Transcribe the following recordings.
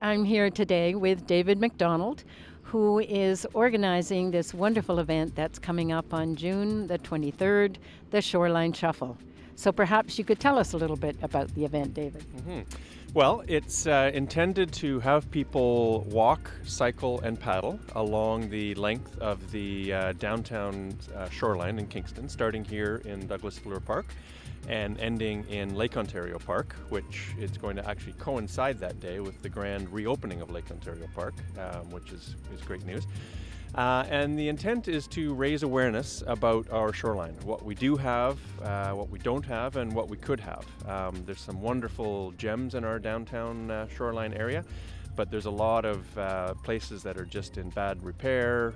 I'm here today with David MacDonald, who is organizing this wonderful event that's coming up on June the 23rd, the Shoreline Shuffle. So perhaps you could tell us a little bit about the event, David. Well, it's intended to have people walk, cycle, and paddle along the length of the downtown shoreline in Kingston, starting here in Douglas Fleur Park and ending in Lake Ontario Park, which is going to actually coincide that day with the grand reopening of Lake Ontario Park, which is great news. And the intent is to raise awareness about our shoreline, what we do have, what we don't have, and what we could have. There's some wonderful gems in our downtown shoreline area, but there's a lot of places that are just in bad repair.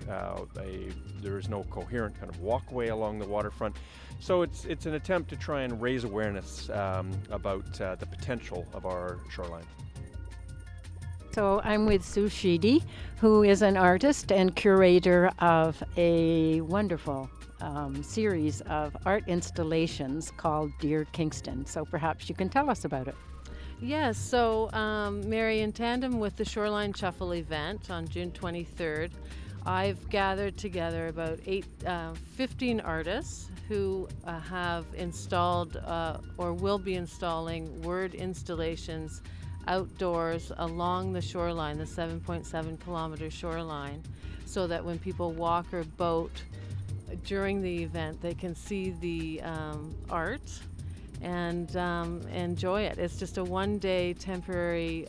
There is no coherent kind of walkway along the waterfront. So it's an attempt to try and raise awareness about the potential of our shoreline. So I'm with Sue Sheedy, who is an artist and curator of a wonderful series of art installations called Dear Kingston. So perhaps you can tell us about it. Yes, so Mary, in tandem with the Shoreline Shuffle event on June 23rd, I've gathered together about 15 artists who have installed or will be installing word installations outdoors along the shoreline, the 7.7 kilometer shoreline, so that when people walk or boat during the event, they can see the art and enjoy it. It's just a one-day temporary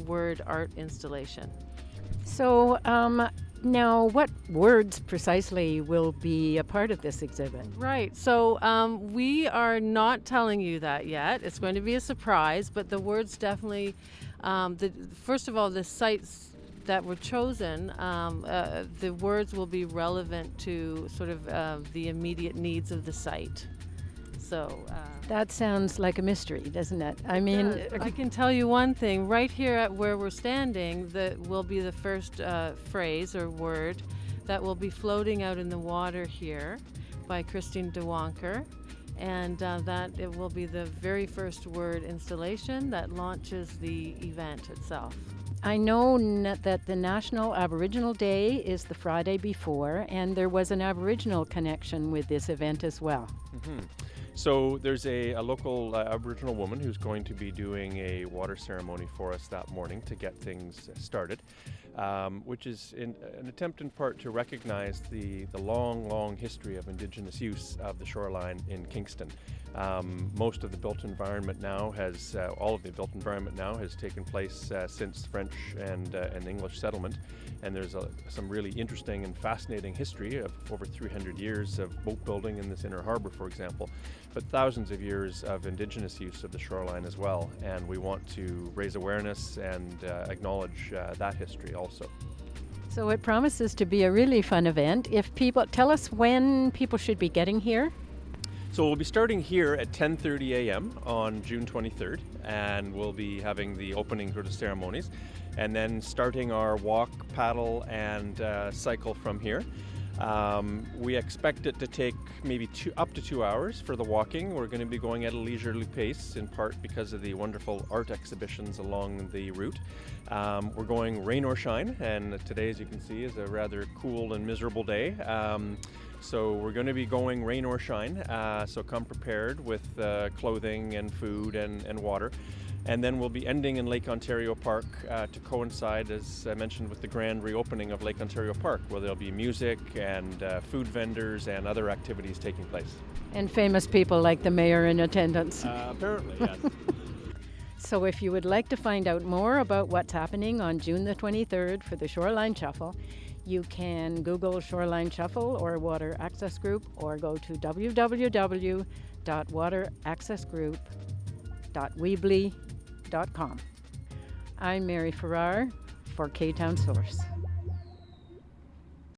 word art installation. So now what words precisely will be a part of this exhibit? Right, so we are not telling you that yet. It's going to be a surprise, but the words definitely, first of all, the sites that were chosen, the words will be relevant to sort of the immediate needs of the site. So that sounds like a mystery, doesn't it? I mean, I can tell you one thing. Right here at where we're standing, that will be the first phrase or word that will be floating out in the water here by Christine DeWonker. And that it will be the very first word installation that launches the event itself. I know that the National Aboriginal Day is the Friday before, and there was an Aboriginal connection with this event as well. So there's a local Aboriginal woman who's going to be doing a water ceremony for us that morning to get things started, which is an attempt in part to recognize the long history of Indigenous use of the shoreline in Kingston. Most of the built environment now all of the built environment now has taken place since French and English settlement. And there's some really interesting and fascinating history of over 300 years of boat building in this inner harbor, for example, but thousands of years of Indigenous use of the shoreline as well. And we want to raise awareness and acknowledge that history also. So it promises to be a really fun event. Tell us when people should be getting here. So we'll be starting here at 10:30 a.m. on June 23rd, and we'll be having the opening sort of ceremonies, and then starting our walk, paddle, and cycle from here. We expect it to take maybe up to 2 hours for the walking. We're going to be going at a leisurely pace, in part because of the wonderful art exhibitions along the route. We're going rain or shine, and today, as you can see, is a rather cool and miserable day. So we're going to be going rain or shine, so come prepared with clothing and food and water. And then we'll be ending in Lake Ontario Park to coincide, as I mentioned, with the grand reopening of Lake Ontario Park, where there'll be music and food vendors and other activities taking place. And famous people like the mayor in attendance. Apparently, yes. So if you would like to find out more about what's happening on June the 23rd for the Shoreline Shuffle, you can Google Shoreline Shuffle or Water Access Group, or go to www.wateraccessgroup.weebly.com. I'm Mary Farrar for K-Town Source.